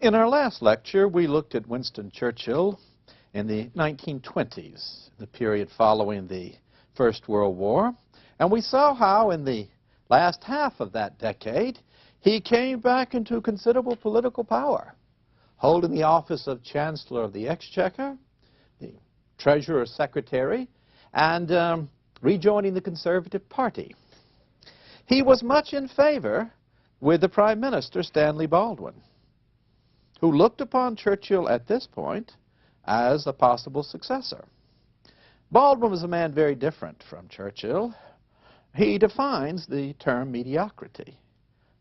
In our last lecture, we looked at Winston Churchill in the 1920s, the period following the First World War, and we saw how in the last half of that decade he came back into considerable political power, holding the office of Chancellor of the Exchequer, the Treasurer Secretary, and rejoining the Conservative Party. He was much in favor with the Prime Minister, Stanley Baldwin, who looked upon Churchill at this point as a possible successor. Baldwin was a man very different from Churchill. He defines the term mediocrity.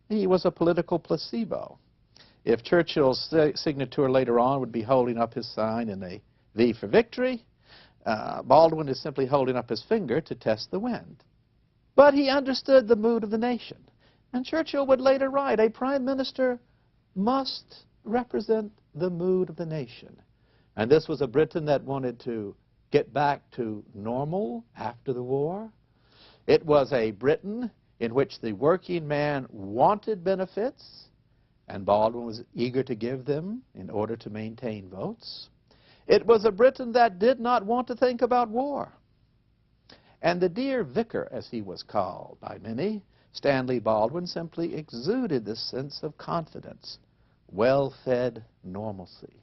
He was a political placebo. If Churchill's signature later on would be holding up his sign in a V for victory, Baldwin is simply holding up his finger to test the wind. But he understood the mood of the nation. And Churchill would later write, a prime minister must represent the mood of the nation. And this was a Britain that wanted to get back to normal after the war. It was a Britain in which the working man wanted benefits, and Baldwin was eager to give them in order to maintain votes. It was a Britain that did not want to think about war. And the dear vicar, as he was called by many, Stanley Baldwin, simply exuded this sense of confidence, well-fed normalcy.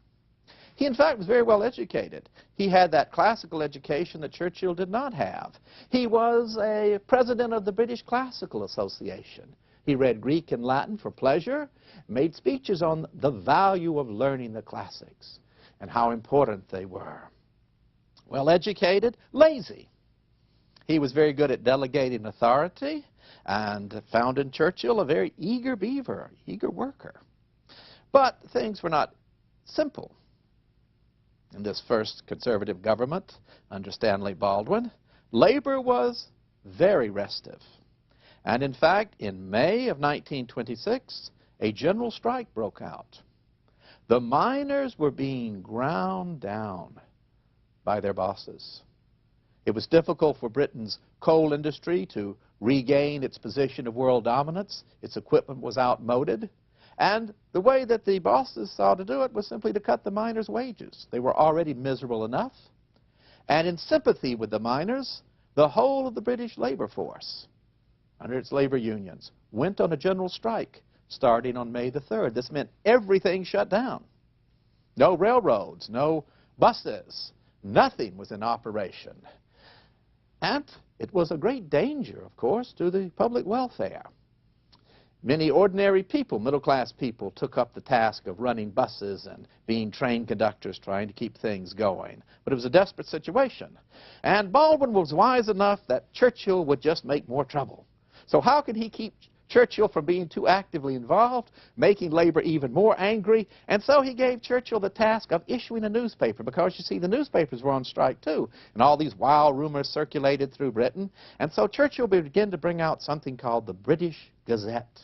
He, in fact, was very well educated. He had that classical education that Churchill did not have. He was a president of the British Classical Association. He read Greek and Latin for pleasure, made speeches on the value of learning the classics and how important they were. Well educated, lazy. He was very good at delegating authority and found in Churchill a very eager beaver, eager worker. But things were not simple in this first conservative government under Stanley Baldwin. Labor was very restive. And in fact, in May of 1926, a general strike broke out. The miners were being ground down by their bosses. It was difficult for Britain's coal industry to regain its position of world dominance. Its equipment was outmoded. And the way that the bosses saw to do it was simply to cut the miners' wages. They were already miserable enough. And in sympathy with the miners, the whole of the British labor force, under its labor unions, went on a general strike starting on May the 3rd. This meant everything shut down. No railroads, no buses, nothing was in operation. And it was a great danger, of course, to the public welfare. Many ordinary people, middle-class people, took up the task of running buses and being train conductors, trying to keep things going. But it was a desperate situation. And Baldwin was wise enough that Churchill would just make more trouble. So how could he keep Churchill from being too actively involved, making labor even more angry? And so he gave Churchill the task of issuing a newspaper, because, you see, the newspapers were on strike too, and all these wild rumors circulated through Britain. And so Churchill began to bring out something called the British Gazette.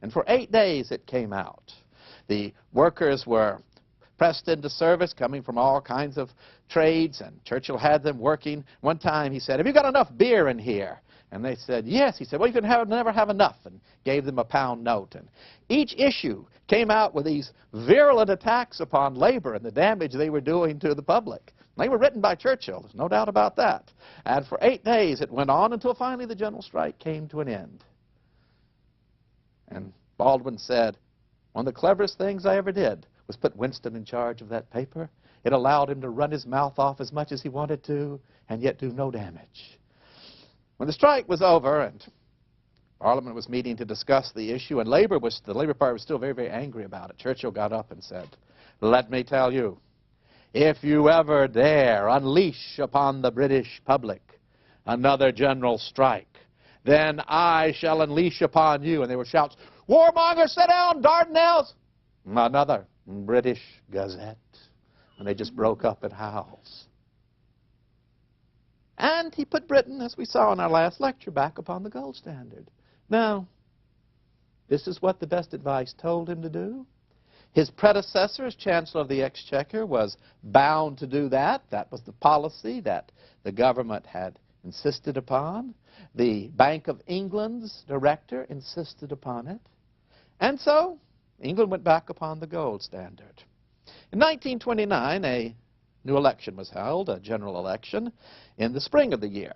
And for 8 days it came out. The workers were pressed into service, coming from all kinds of trades, and Churchill had them working. One time he said, "Have you got enough beer in here?" And they said, "Yes." He said, "Well, you can never have enough," and gave them a £1 note. And each issue came out with these virulent attacks upon labor and the damage they were doing to the public. They were written by Churchill, there's no doubt about that. And for 8 days it went on until finally the general strike came to an end. And Baldwin said, "One of the cleverest things I ever did was put Winston in charge of that paper. It allowed him to run his mouth off as much as he wanted to and yet do no damage." When the strike was over and Parliament was meeting to discuss the issue, and the Labour Party was still very, very angry about it, Churchill got up and said, "Let me tell you, if you ever dare unleash upon the British public another general strike, then I shall unleash upon you." And there were shouts, "Warmonger, sit down, Dardanelles!" Another British Gazette. And they just broke up in howls. And he put Britain, as we saw in our last lecture, back upon the gold standard. Now, this is what the best advice told him to do. His predecessor as Chancellor of the Exchequer was bound to do that. That was the policy that the government had insisted upon. The Bank of England's director insisted upon it. And so England went back upon the gold standard. In 1929, a new election was held, a general election, in the spring of the year.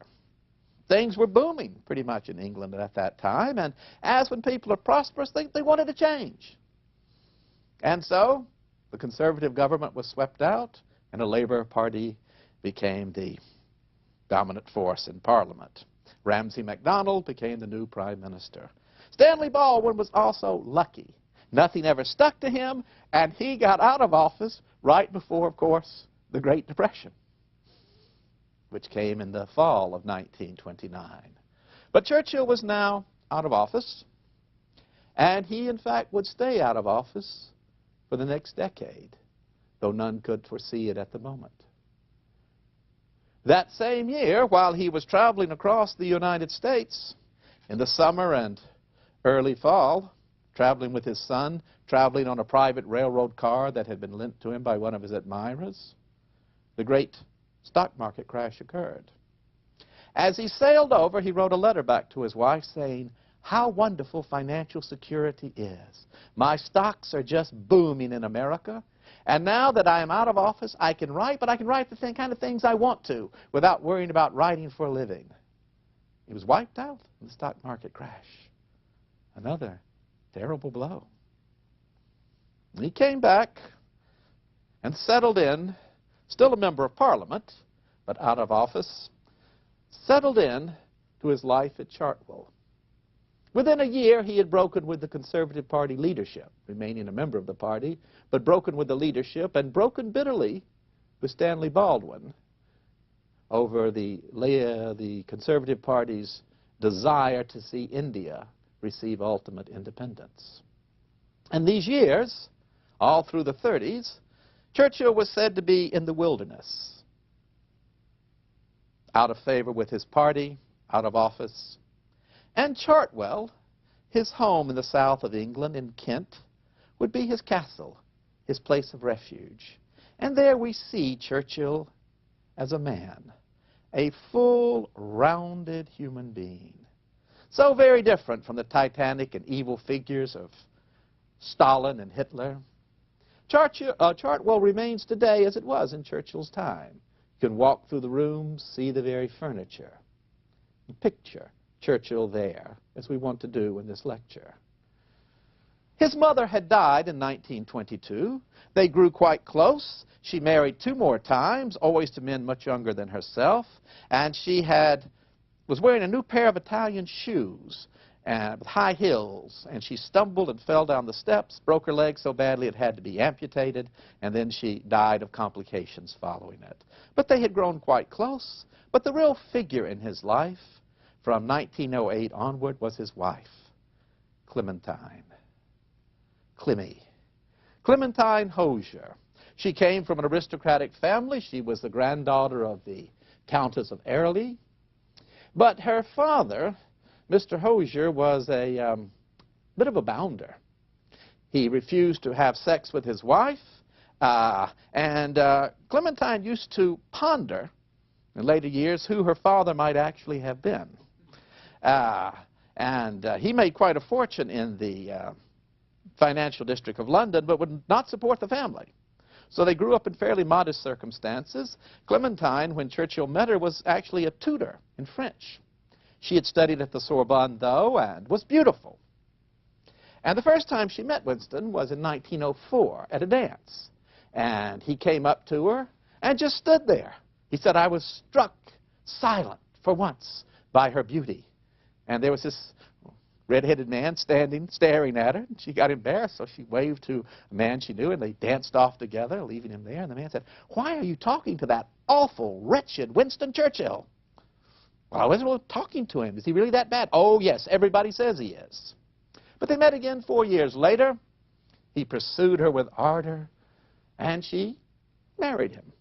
Things were booming pretty much in England at that time, and as when people are prosperous, they wanted to change. And so the Conservative government was swept out, and a Labour Party became the dominant force in Parliament. Ramsay MacDonald became the new Prime Minister. Stanley Baldwin was also lucky. Nothing ever stuck to him, and he got out of office right before, of course, the Great Depression, which came in the fall of 1929. But Churchill was now out of office, and he, in fact, would stay out of office for the next decade, though none could foresee it at the moment. That same year, while he was traveling across the United States in the summer and early fall, traveling with his son, traveling on a private railroad car that had been lent to him by one of his admirers, the great stock market crash occurred. As he sailed over, he wrote a letter back to his wife saying, "How wonderful financial security is. My stocks are just booming in America, and now that I am out of office, I can write, but I can write the kind of things I want to without worrying about writing for a living." He was wiped out in the stock market crash. Another terrible blow. He came back and settled in, still a member of Parliament, but out of office, settled in to his life at Chartwell. Within a year, he had broken with the Conservative Party leadership, remaining a member of the party, but broken with the leadership and broken bitterly with Stanley Baldwin over the Conservative Party's desire to see India receive ultimate independence. And these years, all through the 30s, Churchill was said to be in the wilderness, out of favor with his party, out of office. And Chartwell, his home in the south of England in Kent, would be his castle, his place of refuge. And there we see Churchill as a man, a full, rounded human being. So very different from the titanic and evil figures of Stalin and Hitler. Chartwell remains today as it was in Churchill's time. You can walk through the rooms, see the very furniture, and picture Churchill there, as we want to do in this lecture. His mother had died in 1922. They grew quite close. She married 2 more times, always to men much younger than herself, and she was wearing a new pair of Italian shoes with high heels, and she stumbled and fell down the steps, broke her leg so badly it had to be amputated, and then she died of complications following it. But they had grown quite close. But the real figure in his life from 1908 onward was his wife, Clementine. Clementine Hosier. She came from an aristocratic family. She was the granddaughter of the Countess of Airlie. But her father, Mr. Hosier, was a bit of a bounder. He refused to have sex with his wife, and Clementine used to ponder in later years who her father might actually have been. He made quite a fortune in the financial district of London, but would not support the family. So they grew up in fairly modest circumstances. Clementine, when Churchill met her, was actually a tutor in French. She had studied at the Sorbonne, though, and was beautiful. And the first time she met Winston was in 1904 at a dance. And he came up to her and just stood there. He said, "I was struck silent for once by her beauty." And there was this red-headed man standing, staring at her. And she got embarrassed, so she waved to a man she knew, and they danced off together, leaving him there. And the man said, "Why are you talking to that awful, wretched Winston Churchill?" "Well, I wasn't talking to him. Is he really that bad?" "Oh, yes, everybody says he is." But they met again 4 years later. He pursued her with ardor, and she married him.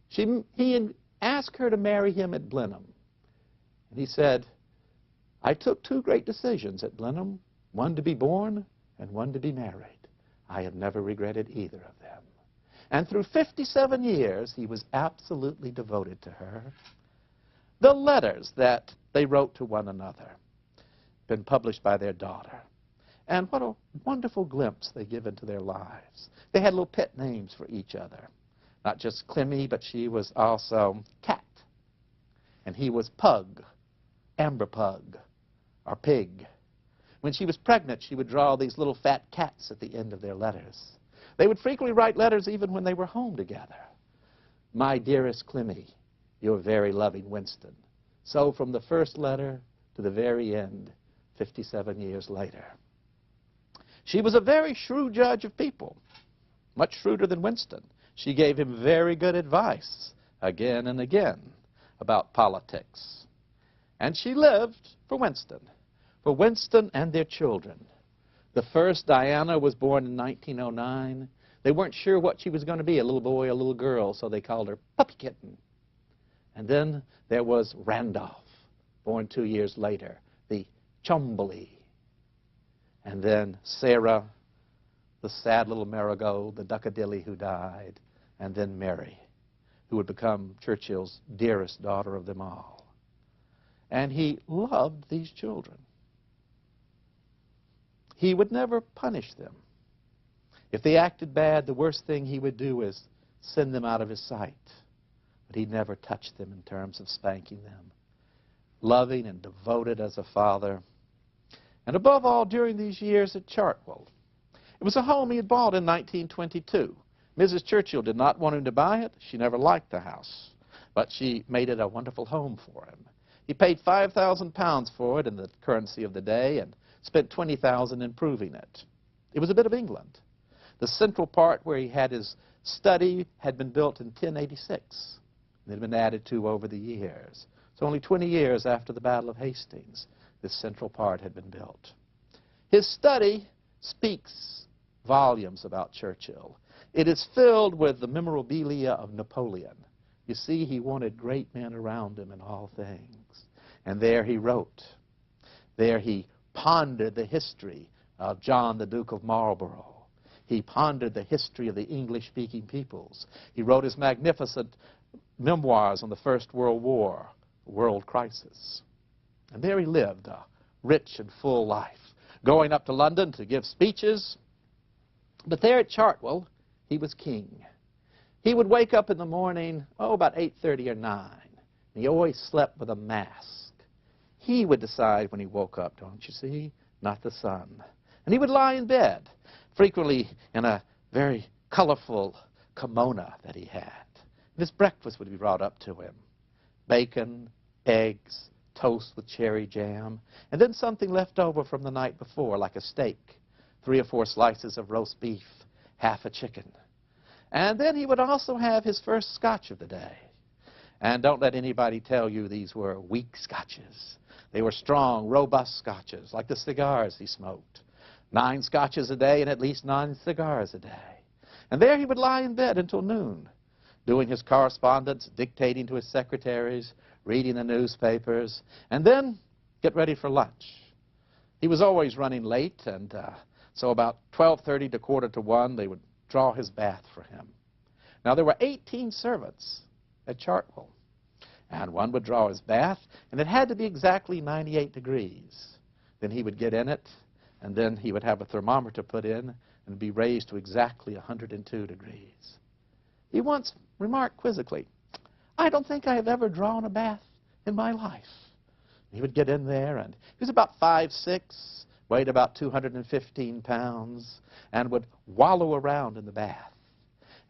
He asked her to marry him at Blenheim. And he said, "I took 2 great decisions at Blenheim, one to be born and one to be married. I have never regretted either of them." And through 57 years, he was absolutely devoted to her. The letters that they wrote to one another been published by their daughter. And what a wonderful glimpse they give into their lives. They had little pet names for each other. Not just Clemmy, but she was also Cat. And he was Pug, Amber Pug, or Pig. When she was pregnant, she would draw these little fat cats at the end of their letters. They would frequently write letters even when they were home together. My dearest Clemmy, your very loving Winston. So from the first letter to the very end, 57 years later. She was a very shrewd judge of people, much shrewder than Winston. She gave him very good advice again and again about politics. And she lived for Winston and their children. The first, Diana, was born in 1909. They weren't sure what she was going to be, a little boy, a little girl, so they called her Puppy Kitten. And then there was Randolph, born 2 years later, the Chumbley. And then Sarah, the sad little marigold, the duckadilly who died. And then Mary, who would become Churchill's dearest daughter of them all. And he loved these children. He would never punish them. If they acted bad, the worst thing he would do is send them out of his sight. But he never touched them in terms of spanking them. Loving and devoted as a father. And above all, during these years at Chartwell. It was a home he had bought in 1922. Mrs. Churchill did not want him to buy it. She never liked the house. But she made it a wonderful home for him. He paid £5,000 for it in the currency of the day and spent $20,000 improving it. It was a bit of England. The central part where he had his study had been built in 1086. It had been added to over the years. So only 20 years after the Battle of Hastings, this central part had been built. His study speaks volumes about Churchill. It is filled with the memorabilia of Napoleon. You see, he wanted great men around him in all things. And there he wrote. There he pondered the history of John, the Duke of Marlborough. He pondered the history of the English-speaking peoples. He wrote his magnificent memoirs on the First World War, World Crisis. And there he lived a rich and full life, going up to London to give speeches. But there at Chartwell, he was king. He would wake up in the morning, about 8:30 or 9. And he always slept with a mask. He would decide when he woke up, don't you see? Not the sun. And he would lie in bed, frequently in a very colorful kimono that he had. And his breakfast would be brought up to him. Bacon, eggs, toast with cherry jam, and then something left over from the night before, like a steak, 3 or 4 slices of roast beef, half a chicken. And then he would also have his first scotch of the day. And don't let anybody tell you these were weak scotches. They were strong, robust scotches, like the cigars he smoked. 9 scotches a day and at least 9 cigars a day. And there he would lie in bed until noon, doing his correspondence, dictating to his secretaries, reading the newspapers, and then get ready for lunch. He was always running late, and so about 12:30 to 1:45, they would draw his bath for him. Now, there were 18 servants at Chartwell, and one would draw his bath, and it had to be exactly 98 degrees. Then he would get in it, and then he would have a thermometer put in and be raised to exactly 102 degrees. He once remarked quizzically, "I don't think I have ever drawn a bath in my life." He would get in there, and he was about 5'6", weighed about 215 pounds, and would wallow around in the bath.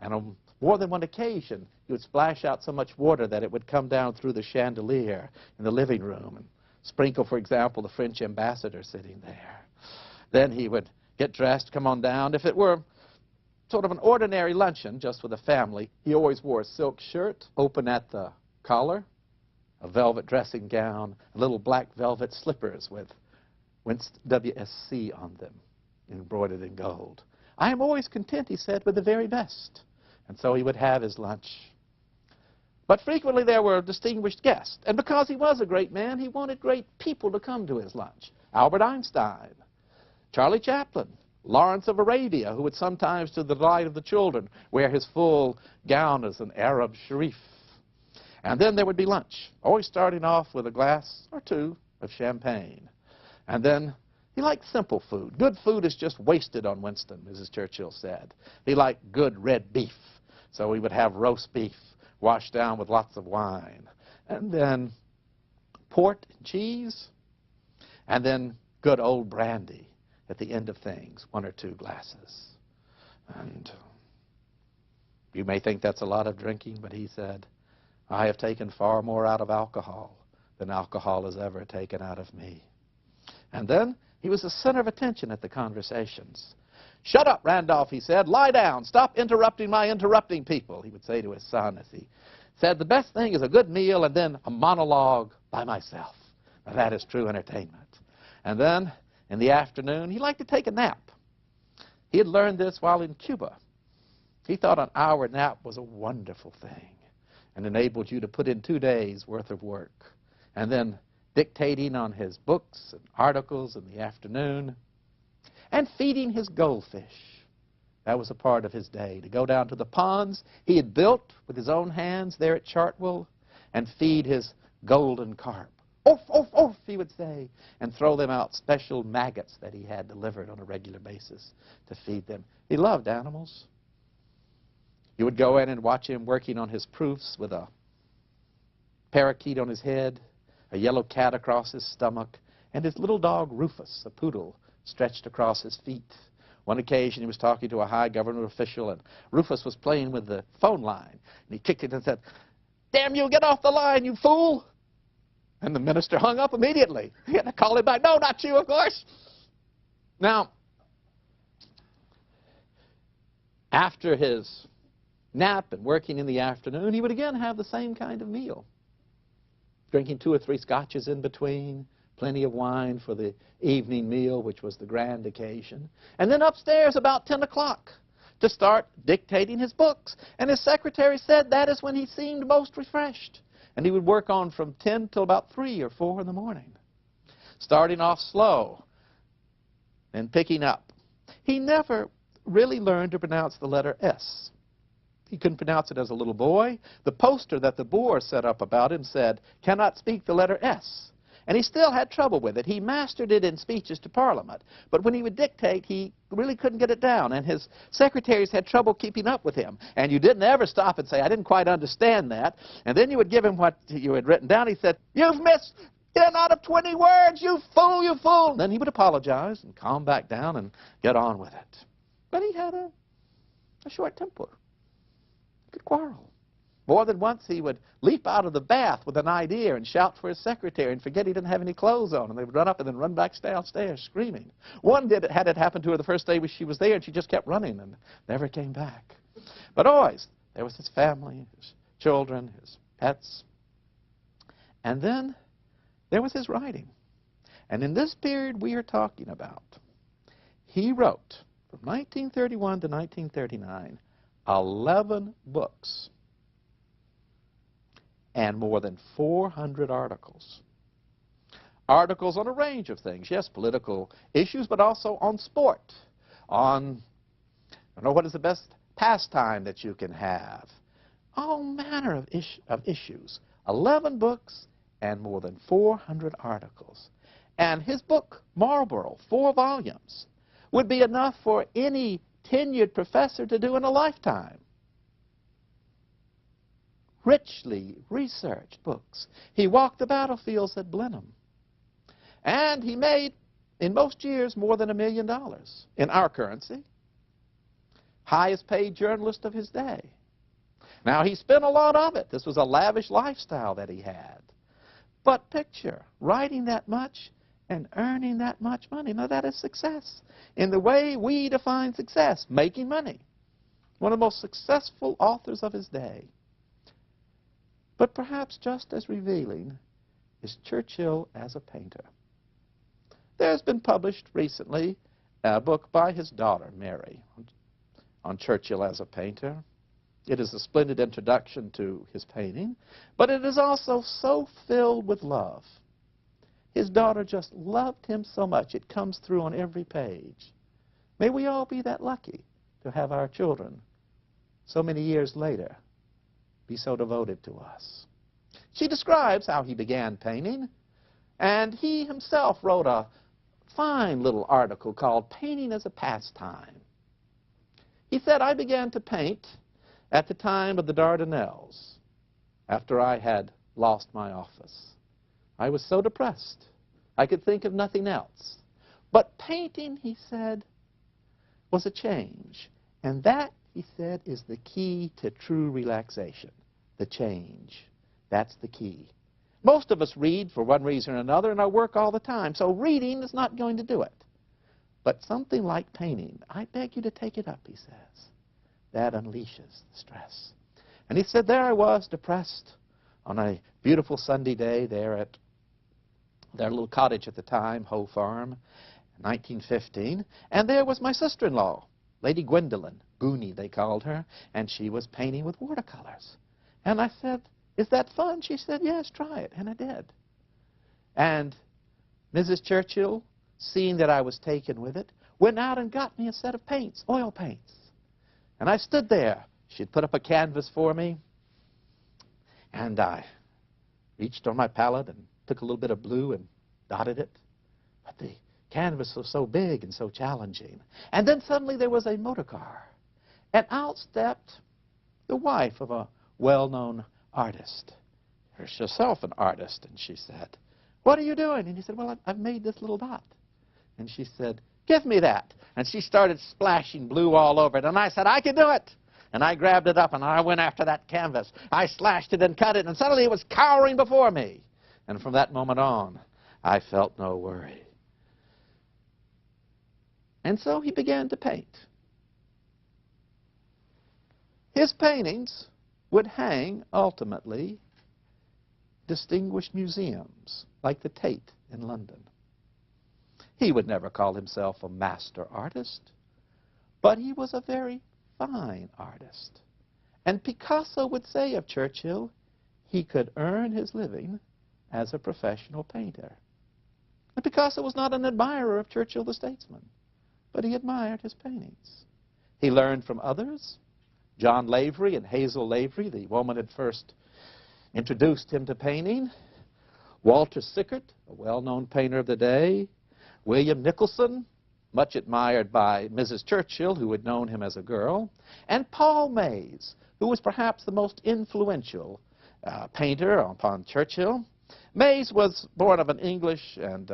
And on more than one occasion, he would splash out so much water that it would come down through the chandelier in the living room and sprinkle, for example, the French ambassador sitting there. Then he would get dressed, come on down. If it were sort of an ordinary luncheon, just with a family, he always wore a silk shirt, open at the collar, a velvet dressing gown, little black velvet slippers with Winston WSC on them, embroidered in gold. "I am always content," he said, "with the very best." And so he would have his lunch. But frequently there were distinguished guests. And because he was a great man, he wanted great people to come to his lunch. Albert Einstein, Charlie Chaplin, Lawrence of Arabia, who would sometimes, to the delight of the children, wear his full gown as an Arab sharif. And then there would be lunch, always starting off with a glass or 2 of champagne. And then He liked simple food. Good food is just wasted on Winston, Mrs. Churchill said. He liked good red beef, so he would have roast beef washed down with lots of wine. And then port and cheese, and then good old brandy at the end of things, 1 or 2 glasses. And you may think that's a lot of drinking, but he said, I have taken far more out of alcohol than alcohol has ever taken out of me. And then he was the center of attention at the conversations. Shut up, Randolph, he said. Lie down. Stop interrupting my interrupting people, he would say to his son as he said, the best thing is a good meal and then a monologue by myself. Now, that is true entertainment. And then in the afternoon, he liked to take a nap. He had learned this while in Cuba. He thought an hour nap was a wonderful thing and enabled you to put in 2 days' worth of work. And then dictating on his books and articles in the afternoon, and feeding his goldfish. That was a part of his day, to go down to the ponds he had built with his own hands there at Churchill and feed his golden carp. Oof, oof, oof, he would say, and throw them out special maggots that he had delivered on a regular basis to feed them. He loved animals. You would go in and watch him working on his proofs with a parakeet on his head, a yellow cat across his stomach, and his little dog Rufus, a poodle, stretched across his feet. One occasion he was talking to a high government official, and Rufus was playing with the phone line. And he kicked it and said, "Damn you, get off the line, you fool!" And the minister hung up immediately. He had to call him back. No, not you, of course. Now, after his nap and working in the afternoon, he would again have the same kind of meal, drinking 2 or 3 scotches in between, plenty of wine for the evening meal, which was the grand occasion. And then upstairs about 10 o'clock to start dictating his books. And his secretary said that is when he seemed most refreshed. And he would work on from 10 till about 3 or 4 in the morning, starting off slow and picking up. He never really learned to pronounce the letter S. He couldn't pronounce it as a little boy. The poster that the Boer set up about him said, "Cannot speak the letter S." And he still had trouble with it. He mastered it in speeches to Parliament. But when he would dictate, he really couldn't get it down. And his secretaries had trouble keeping up with him. And you didn't ever stop and say, "I didn't quite understand that." And then you would give him what you had written down. He said, "You've missed 10 out of 20 words, you fool, you fool." And then he would apologize and calm back down and get on with it. But he had a short temper. He could quarrel. More than once he would leap out of the bath with an idea and shout for his secretary and forget he didn't have any clothes on, and they would run up and then run back downstairs screaming. One had it happen to her the first day she was there, and she just kept running and never came back. But always there was his family, his children, his pets. And then there was his writing. And in this period we are talking about, he wrote from 1931 to 1939 11 books and more than 400 articles. Articles on a range of things, yes, political issues, but also on sport, on, I don't know, what is the best pastime that you can have. All manner of issues. 11 books and more than 400 articles. And his book, Marlborough, 4 volumes, would be enough for any tenured professor to do in a lifetime. Richly researched books. He walked the battlefields at Blenheim. And he made, in most years, more than $1 million in our currency. Highest paid journalist of his day. Now, he spent a lot of it. This was a lavish lifestyle that he had. But picture, writing that much and earning that much money. Now, that is success. In the way we define success, making money. One of the most successful authors of his day. But perhaps just as revealing is Churchill as a painter. There's been published recently a book by his daughter, Mary, on Churchill as a painter. It is a splendid introduction to his painting, but it is also so filled with love. His daughter just loved him so much. It comes through on every page. May we all be that lucky to have our children, so many years later, be so devoted to us. She describes how he began painting, and he himself wrote a fine little article called Painting as a Pastime. He said, I began to paint at the time of the Dardanelles, after I had lost my office. I was so depressed, I could think of nothing else. But painting, he said, was a change. And that, he said, is the key to true relaxation, the change. That's the key. Most of us read for one reason or another in our work all the time, so reading is not going to do it. But something like painting, I beg you to take it up, he says. That unleashes the stress. And he said, there I was, depressed, on a beautiful Sunday day there at their little cottage at the time, Hoe Farm, 1915, and there was my sister-in-law, Lady Gwendolyn, Goonie they called her, and she was painting with watercolors. And I said, is that fun? She said, yes, try it, and I did. And Mrs. Churchill, seeing that I was taken with it, went out and got me a set of paints, oil paints. And I stood there. She'd put up a canvas for me, and I reached on my palette and took a little bit of blue and dotted it. But the canvas was so big and so challenging. And then suddenly there was a motor car, and out stepped the wife of a well-known artist. Herself an artist, and she said, what are you doing? And he said, well, I've made this little dot. And she said, give me that. And she started splashing blue all over it, and I said, I can do it. And I grabbed it up, and I went after that canvas. I slashed it and cut it, and suddenly it was cowering before me. And from that moment on, I felt no worry. And so he began to paint. His paintings would hang, ultimately, distinguished museums, like the Tate in London. He would never call himself a master artist, but he was a very fine artist. And Picasso would say of Churchill, he could earn his living as a professional painter. And Picasso was not an admirer of Churchill the statesman, but he admired his paintings. He learned from others. John Lavery and Hazel Lavery, the woman had first introduced him to painting. Walter Sickert, a well-known painter of the day. William Nicholson, much admired by Mrs. Churchill, who had known him as a girl. And Paul Mays, who was perhaps the most influential painter upon Churchill. Mays was born of an English and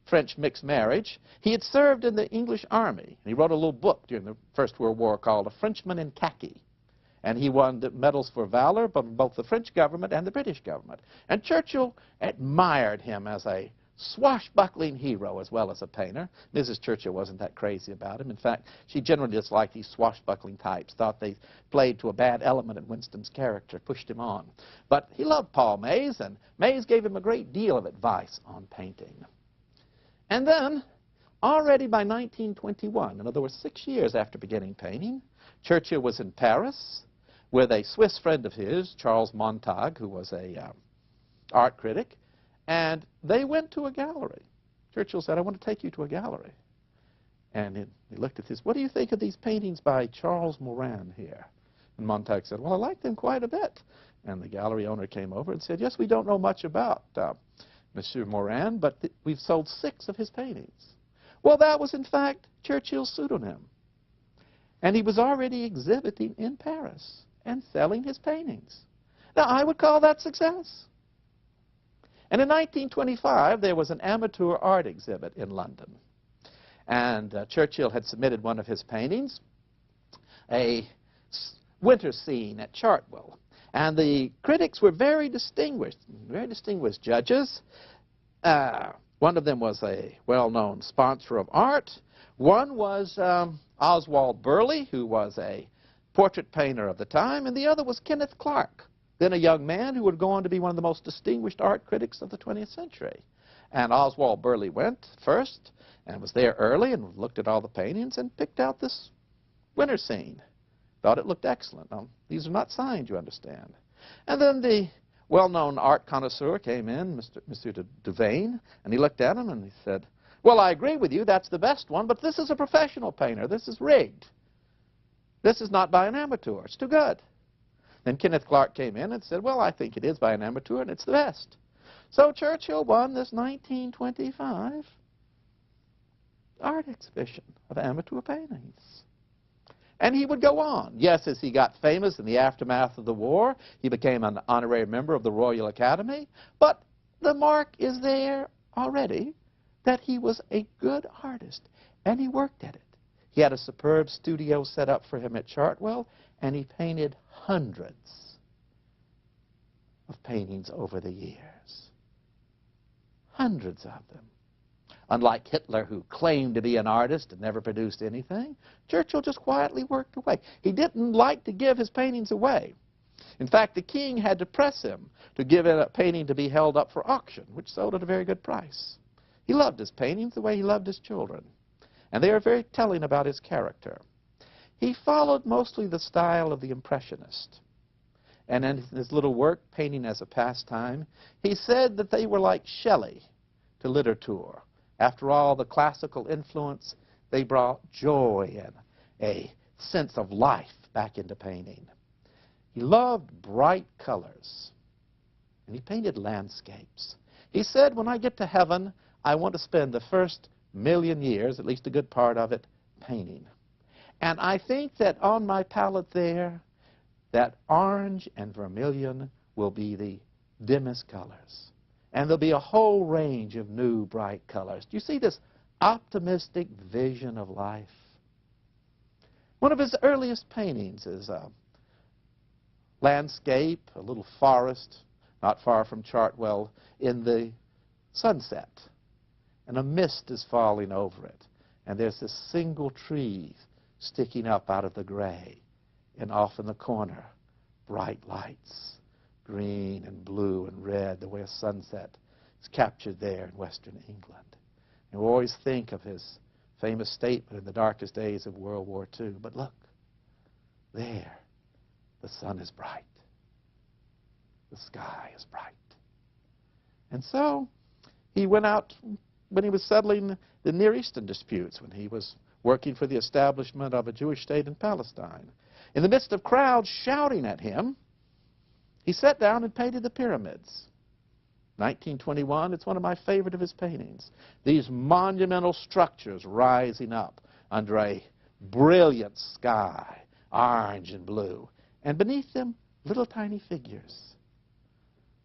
French mixed marriage. He had served in the English army. And he wrote a little book during the First World War called A Frenchman in Khaki. And he won the medals for valor from both the French government and the British government. And Churchill admired him as a swashbuckling hero as well as a painter. Mrs. Churchill wasn't that crazy about him. In fact, she generally disliked these swashbuckling types, thought they played to a bad element in Winston's character, pushed him on. But he loved Paul Mays, and Mays gave him a great deal of advice on painting. And then, already by 1921, in other words, 6 years after beginning painting, Churchill was in Paris with a Swiss friend of his, Charles Montag, who was a art critic, and they went to a gallery. Churchill said, I want to take you to a gallery. And he looked at this, what do you think of these paintings by Charles Moran here? And Montag said, well, I like them quite a bit. And the gallery owner came over and said, yes, we don't know much about Monsieur Moran, but we've sold 6 of his paintings. Well, that was, in fact, Churchill's pseudonym. And he was already exhibiting in Paris and selling his paintings. Now, I would call that success. And in 1925, there was an amateur art exhibit in London. And Churchill had submitted one of his paintings, a winter scene at Chartwell. And the critics were very distinguished judges. One of them was a well-known sponsor of art. One was Oswald Burley, who was a portrait painter of the time, and the other was Kenneth Clark, then a young man who would go on to be one of the most distinguished art critics of the 20th century. And Oswald Burley went first and was there early and looked at all the paintings and picked out this winter scene. Thought it looked excellent. Now, these are not signed, you understand. And then the well-known art connoisseur came in, Monsieur Duvain, and he looked at him and he said, well, I agree with you, that's the best one, but this is a professional painter. This is rigged. This is not by an amateur. It's too good. Then Kenneth Clark came in and said, well, I think it is by an amateur, and it's the best. So Churchill won this 1925 art exhibition of amateur paintings. And he would go on. Yes, as he got famous in the aftermath of the war, he became an honorary member of the Royal Academy, but the mark is there already that he was a good artist, and he worked at it. He had a superb studio set up for him at Chartwell, and he painted hundreds of paintings over the years. Hundreds of them. Unlike Hitler, who claimed to be an artist and never produced anything, Churchill just quietly worked away. He didn't like to give his paintings away. In fact, the king had to press him to give a painting to be held up for auction, which sold at a very good price. He loved his paintings the way he loved his children, and they are very telling about his character. He followed mostly the style of the Impressionist. And in his little work, Painting as a Pastime, he said that they were like Shelley to literature. After all the classical influence, they brought joy and a sense of life back into painting. He loved bright colors, and he painted landscapes. He said, when I get to heaven, I want to spend the first 1,000,000 years, at least a good part of it, painting. And I think that on my palette there, that orange and vermilion will be the dimmest colors. And there'll be a whole range of new bright colors. Do you see this optimistic vision of life? One of his earliest paintings is a landscape, a little forest, not far from Chartwell, in the sunset. And a mist is falling over it. And there's this single tree sticking up out of the gray. And off in the corner, bright lights, green and blue and red, the way a sunset is captured there in Western England. And we always think of his famous statement in the darkest days of World War II. But look, there, the sun is bright. The sky is bright. And so he went out when he was settling the Near Eastern disputes, when he was working for the establishment of a Jewish state in Palestine. In the midst of crowds shouting at him, he sat down and painted the pyramids. 1921, it's one of my favorite of his paintings. These monumental structures rising up under a brilliant sky, orange and blue, and beneath them, little tiny figures.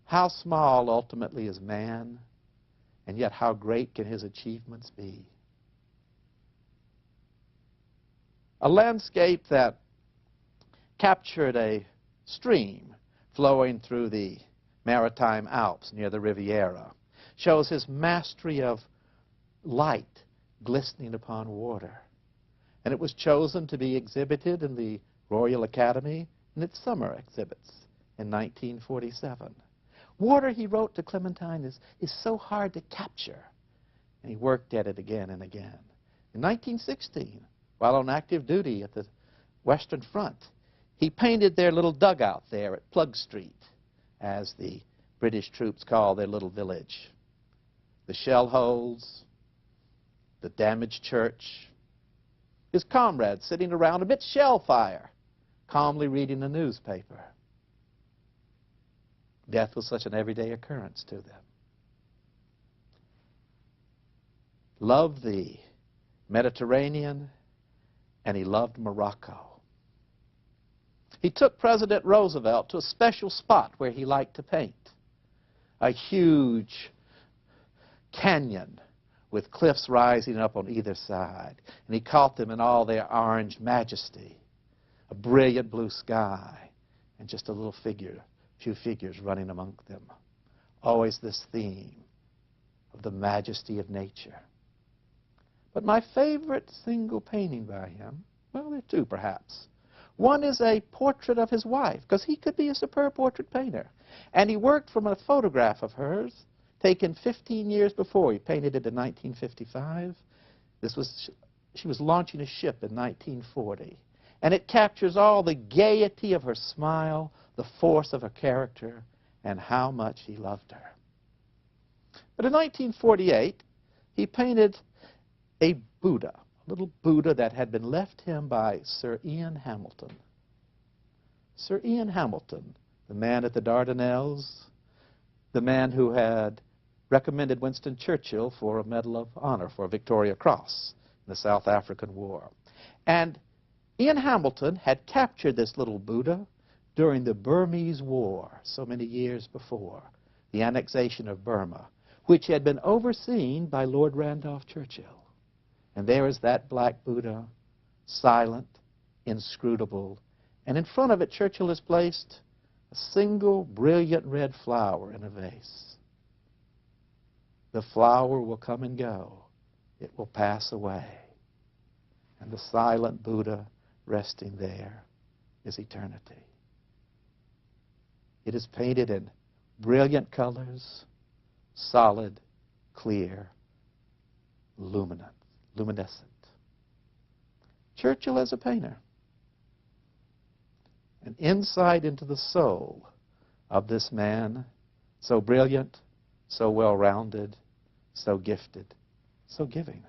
How small ultimately is man, and yet how great can his achievements be? A landscape that captured a stream flowing through the Maritime Alps near the Riviera shows his mastery of light glistening upon water. And it was chosen to be exhibited in the Royal Academy in its summer exhibits in 1947. Water, he wrote to Clementine, is so hard to capture. And he worked at it again and again. In 1916, while on active duty at the Western Front, he painted their little dugout there at Plug Street, as the British troops call their little village. The shell holes, the damaged church, his comrades sitting around amidst shell fire, calmly reading the newspaper. Death was such an everyday occurrence to them. Loved the Mediterranean, and he loved Morocco. He took President Roosevelt to a special spot where he liked to paint. A huge canyon with cliffs rising up on either side. And he caught them in all their orange majesty. A brilliant blue sky, and just a little figure, few figures running among them. Always this theme of the majesty of nature. But my favorite single painting by him, well, there are two perhaps. One is a portrait of his wife, because he could be a superb portrait painter. And he worked from a photograph of hers taken 15 years before. He painted it in 1955. She was launching a ship in 1940. And it captures all the gaiety of her smile, the force of her character, and how much he loved her. But in 1948, he painted a Buddha, a little Buddha that had been left him by Sir Ian Hamilton. Sir Ian Hamilton, the man at the Dardanelles, the man who had recommended Winston Churchill for a Medal of Honor, for a Victoria Cross the South African War. And Ian Hamilton had captured this little Buddha during the Burmese War so many years before, the annexation of Burma, which had been overseen by Lord Randolph Churchill. And there is that black Buddha, silent, inscrutable, and in front of it Churchill has placed a single brilliant red flower in a vase. The flower will come and go. It will pass away. And the silent Buddha resting there is eternity. It is painted in brilliant colors, solid, clear, luminescent. Churchill as a painter. An insight into the soul of this man, so brilliant, so well-rounded, so gifted, so giving.